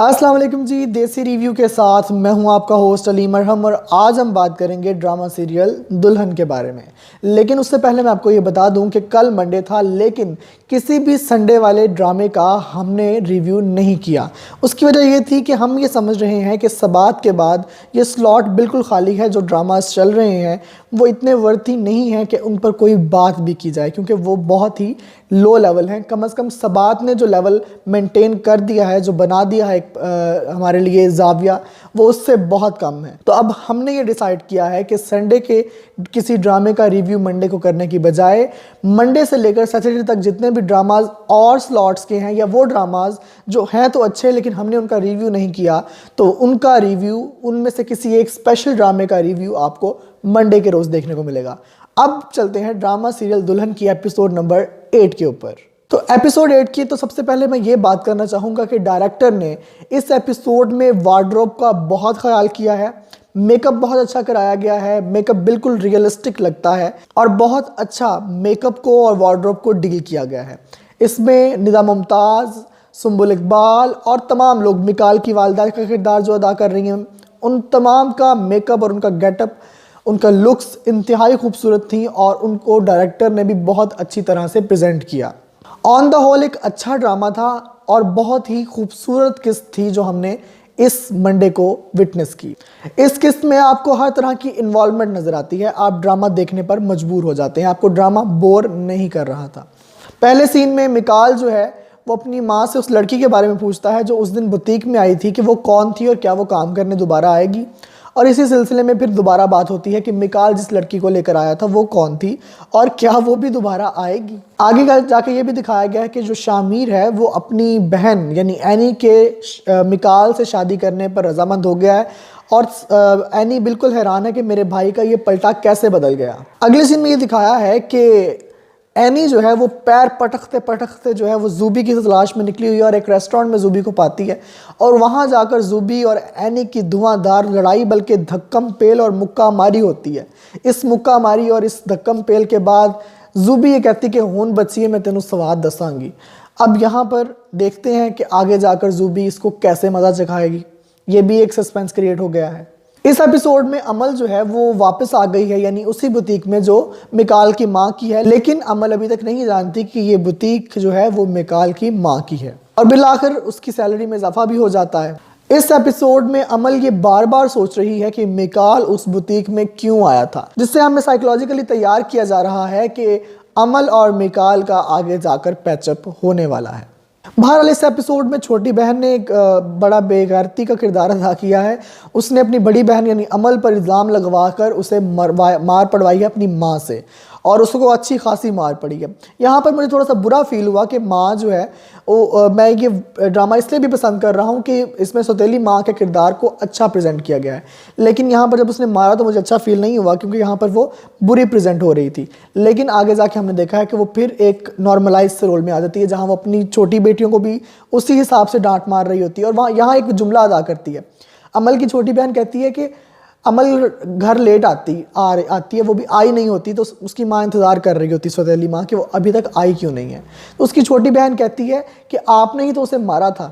अस्सलाम वालेकुम जी। देसी रिव्यू के साथ मैं हूं आपका होस्ट अली मरहम और आज हम बात करेंगे ड्रामा सीरियल दुल्हन के बारे में। लेकिन उससे पहले मैं आपको ये बता दूं कि कल मंडे था, लेकिन किसी भी संडे वाले ड्रामे का हमने रिव्यू नहीं किया। उसकी वजह ये थी कि हम ये समझ रहे हैं कि सबात के बाद ये स्लॉट बिल्कुल खाली है। जो ड्रामास चल रहे हैं वो इतने वर्थी नहीं हैं कि उन पर कोई बात भी की जाए, क्योंकि वो बहुत ही लो लेवल हैं। कम से कम सबात ने जो लेवल मेंटेन कर दिया है, जो बना दिया है हमारे लिए जाविया, वो उससे बहुत कम है। तो अब हमने ये डिसाइड किया है कि संडे के किसी ड्रामे का रिव्यू मंडे को करने की बजाय मंडे से लेकर सैटरडे तक जितने भी ड्रामाज और स्लॉट्स के हैं, या वो ड्रामाज जो हैं तो अच्छे लेकिन हमने उनका रिव्यू नहीं किया, तो उनका रिव्यू, उनमें से किसी एक स्पेशल ड्रामे का रिव्यू आपको मंडे के रोज़ देखने को मिलेगा। अब चलते हैं ड्रामा सीरियल दुल्हन की एपिसोड नंबर 8 के ऊपर। तो एपिसोड 8 की तो सबसे पहले मैं ये बात करना चाहूँगा कि डायरेक्टर ने इस एपिसोड में वार्डरोब का बहुत ख्याल किया है। मेकअप बहुत अच्छा कराया गया है, मेकअप बिल्कुल रियलिस्टिक लगता है और बहुत अच्छा मेकअप को और वार्डरोब को डील किया गया है। इसमें निदा मुमताज़, सुंबुल इकबाल और तमाम लोग, मिकाल की वालदा का किरदार जो अदा कर रही हैं, उन तमाम का मेकअप और उनका गेटअप, उनका लुक्स इंतहाई खूबसूरत थी और उनको डायरेक्टर ने भी बहुत अच्छी तरह से प्रेजेंट किया। ऑन द होल एक अच्छा ड्रामा था और बहुत ही खूबसूरत किस्त थी जो हमने इस मंडे को विटनेस की। इस किस्त में आपको हर तरह की इन्वॉल्वमेंट नज़र आती है। आप ड्रामा देखने पर मजबूर हो जाते हैं, आपको ड्रामा बोर नहीं कर रहा था। पहले सीन में मिकाल जो है वो अपनी माँ से उस लड़की के बारे में पूछता है जो उस दिन बुटीक में आई थी, कि वो कौन थी और क्या वो काम करने दोबारा आएगी। और इसी सिलसिले में फिर दोबारा बात होती है कि मिकाल जिस लड़की को लेकर आया था वो कौन थी और क्या वो भी दोबारा आएगी। आगे जाके ये भी दिखाया गया है कि जो शामिर है वो अपनी बहन यानी एनी के मिकाल से शादी करने पर रजामंद हो गया है और एनी बिल्कुल हैरान है कि मेरे भाई का ये पलटा कैसे बदल गया। अगले सीन में ये दिखाया है कि एनी जो है वो पैर पटकते पटकते जो है वो जूबी की तलाश में निकली हुई है और एक रेस्टोरेंट में जूबी को पाती है और वहाँ जाकर जूबी और एनी की धुआंधार लड़ाई, बल्कि धक्कम पेल और मुक्का मारी होती है। इस मुक्का मारी और इस धक्कम पेल के बाद जूबी ये कहती कि हुन बच्ची मैं तेनों स्वाद दसांगी। अब यहाँ पर देखते हैं कि आगे जाकर जूबी इसको कैसे मज़ा चखाएगी। ये भी एक सस्पेंस क्रिएट हो गया है। इस एपिसोड में अमल जो है वो वापस आ गई है, यानी उसी बुटीक में जो मिकाल की माँ की है, लेकिन अमल अभी तक नहीं जानती कि ये बुटीक जो है वो मिकाल की माँ की है और बिलाखिर उसकी सैलरी में इजाफा भी हो जाता है। इस एपिसोड में अमल ये बार बार सोच रही है कि मिकाल उस बुटीक में क्यों आया था, जिससे हमें साइकोलॉजिकली तैयार किया जा रहा है कि अमल और मिकाल का आगे जाकर पैचअप होने वाला है। बहरहाल इस एपिसोड में छोटी बहन ने एक बड़ा बेगैरती का किरदार अदा किया है। उसने अपनी बड़ी बहन यानी अमल पर इल्ज़ाम लगवाकर उसे मार पड़वाई है अपनी माँ से और उसको अच्छी खासी मार पड़ी है। यहाँ पर मुझे थोड़ा सा बुरा फील हुआ कि माँ जो है वो, मैं ये ड्रामा इसलिए भी पसंद कर रहा हूँ कि इसमें सौतेली माँ के किरदार को अच्छा प्रेजेंट किया गया है, लेकिन यहाँ पर जब उसने मारा तो मुझे अच्छा फील नहीं हुआ, क्योंकि यहाँ पर वो बुरी प्रेजेंट हो रही थी। लेकिन आगे जाके हमने देखा है कि वो फिर एक नॉर्मलाइज से रोल में आ जाती है, जहाँ वो अपनी छोटी बेटियों को भी उसी हिसाब से डांट मार रही होती है। और वहाँ यहाँ एक जुमला अदा करती है। अमल की छोटी बहन कहती है कि अमल घर लेट आती है, वो भी आई नहीं होती, तो उसकी माँ इंतज़ार कर रही होती सौतेली माँ कि वो अभी तक आई क्यों नहीं है। तो उसकी छोटी बहन कहती है कि आपने ही तो उसे मारा था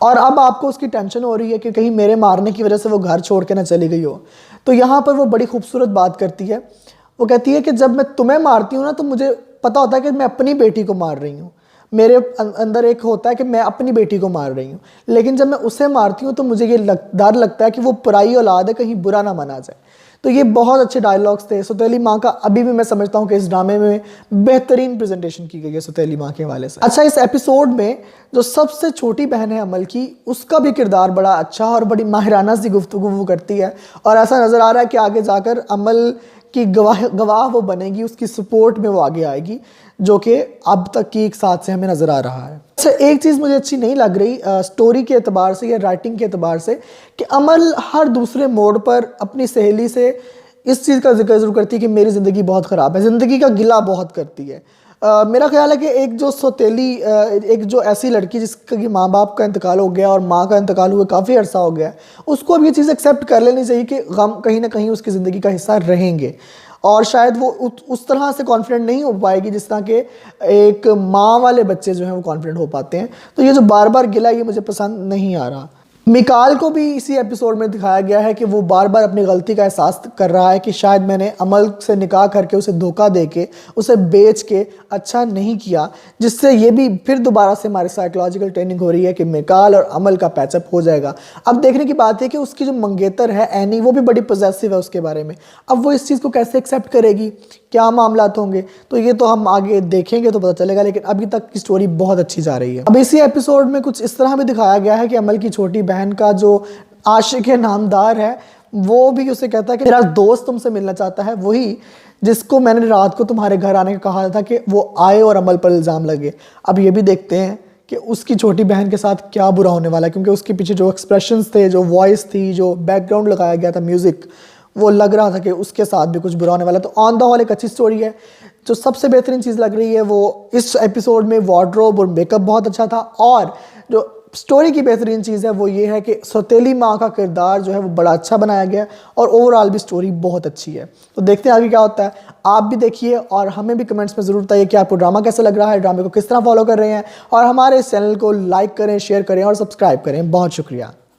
और अब आपको उसकी टेंशन हो रही है कि कहीं मेरे मारने की वजह से वो घर छोड़ के ना चली गई हो। तो यहाँ पर वो बड़ी खूबसूरत बात करती है। वो कहती है कि जब मैं तुम्हें मारती हूँ ना, तो मुझे पता होता है कि मैं अपनी बेटी को मार रही हूँ। मेरे अंदर एक होता है कि मैं अपनी बेटी को मार रही हूँ, लेकिन जब मैं उसे मारती हूँ तो मुझे ये डर लगता है कि वो पराई औलाद है, कहीं बुरा ना मना जाए। तो ये बहुत अच्छे डायलॉग्स थे। सौतेली माँ का अभी भी मैं समझता हूँ कि इस ड्रामे में बेहतरीन प्रेजेंटेशन की गई है सौतेली माँ के हवाले से। अच्छा, इस एपिसोड में जो सबसे छोटी बहन है अमल की, उसका भी किरदार बड़ा अच्छा और बड़ी माहिराना सी गुफ्तगू करती है और ऐसा नज़र आ रहा है कि आगे जाकर अमल की गवाह वो बनेगी, उसकी सपोर्ट में वो आगे आएगी, जो कि अब तक की एक साथ से हमें नज़र आ रहा है। अच्छा, एक चीज़ मुझे अच्छी नहीं लग रही स्टोरी के एतबार से या राइटिंग के एतबार से, कि अमल हर दूसरे मोड़ पर अपनी सहेली से इस चीज़ का जिक्र ज़रूर करती है कि मेरी ज़िंदगी बहुत ख़राब है, ज़िंदगी का गिला बहुत करती है। मेरा ख्याल है कि एक जो सौतेली एक जो ऐसी लड़की जिसके माँ बाप का इंतकाल हो गया और माँ का इंतकाल हुए काफ़ी अरसा हो गया, उसको अब ये चीज़ एक्सेप्ट कर लेनी चाहिए कि गम कहीं ना कहीं उसकी ज़िंदगी का हिस्सा रहेंगे और शायद वो उस तरह से कॉन्फिडेंट नहीं हो पाएगी जिस तरह के एक माँ वाले बच्चे जो हैं वो कॉन्फिडेंट हो पाते हैं। तो ये जो बार बार गिला, ये मुझे पसंद नहीं आ रहा। मिकाल को भी इसी एपिसोड में दिखाया गया है कि वो बार बार अपनी गलती का एहसास कर रहा है कि शायद मैंने अमल से निकाह करके उसे धोखा देके उसे बेच के अच्छा नहीं किया, जिससे ये भी फिर दोबारा से हमारी साइकोलॉजिकल ट्रेनिंग हो रही है कि मिकाल और अमल का पैचअप हो जाएगा। अब देखने की बात है कि उसकी जो मंगेतर है एनी, वो भी बड़ी पॉजेसिव है उसके बारे में। अब वो इस चीज़ को कैसे एक्सेप्ट करेगी, क्या मामलात होंगे, तो ये तो हम आगे देखेंगे तो पता चलेगा। लेकिन अभी तक की स्टोरी बहुत अच्छी जा रही है। अब इसी एपिसोड में कुछ इस तरह भी दिखाया गया है कि अमल की छोटी बहन का जो आशिक नामदार है, वो भी उसे कहता है कि मेरा दोस्त तुमसे मिलना चाहता है, वही जिसको मैंने रात को तुम्हारे घर आने का कहा था कि वो आए और अमल पर इल्ज़ाम लगे। अब ये भी देखते हैं कि उसकी छोटी बहन के साथ क्या बुरा होने वाला है, क्योंकि उसके पीछे जो एक्सप्रेशंस थे, जो वॉइस थी, जो बैकग्राउंड लगाया गया था म्यूज़िक, वो लग रहा था कि उसके साथ भी कुछ बुरा होने वाला। तो ऑन द होल एक अच्छी स्टोरी है। जो सबसे बेहतरीन चीज़ लग रही है वो इस एपिसोड में वार्डरोब और मेकअप बहुत अच्छा था, और जो स्टोरी की बेहतरीन चीज़ है वो ये है कि सौतेली माँ का किरदार जो है वो बड़ा अच्छा बनाया गया है, और ओवरऑल भी स्टोरी बहुत अच्छी है। तो देखते हैं आगे क्या होता है। आप भी देखिए और हमें भी कमेंट्स में ज़रूर बताइए कि आपको ड्रामा कैसा लग रहा है, ड्रामे को किस तरह फॉलो कर रहे हैं, और हमारे इस चैनल को लाइक करें, शेयर करें और सब्सक्राइब करें। बहुत शुक्रिया।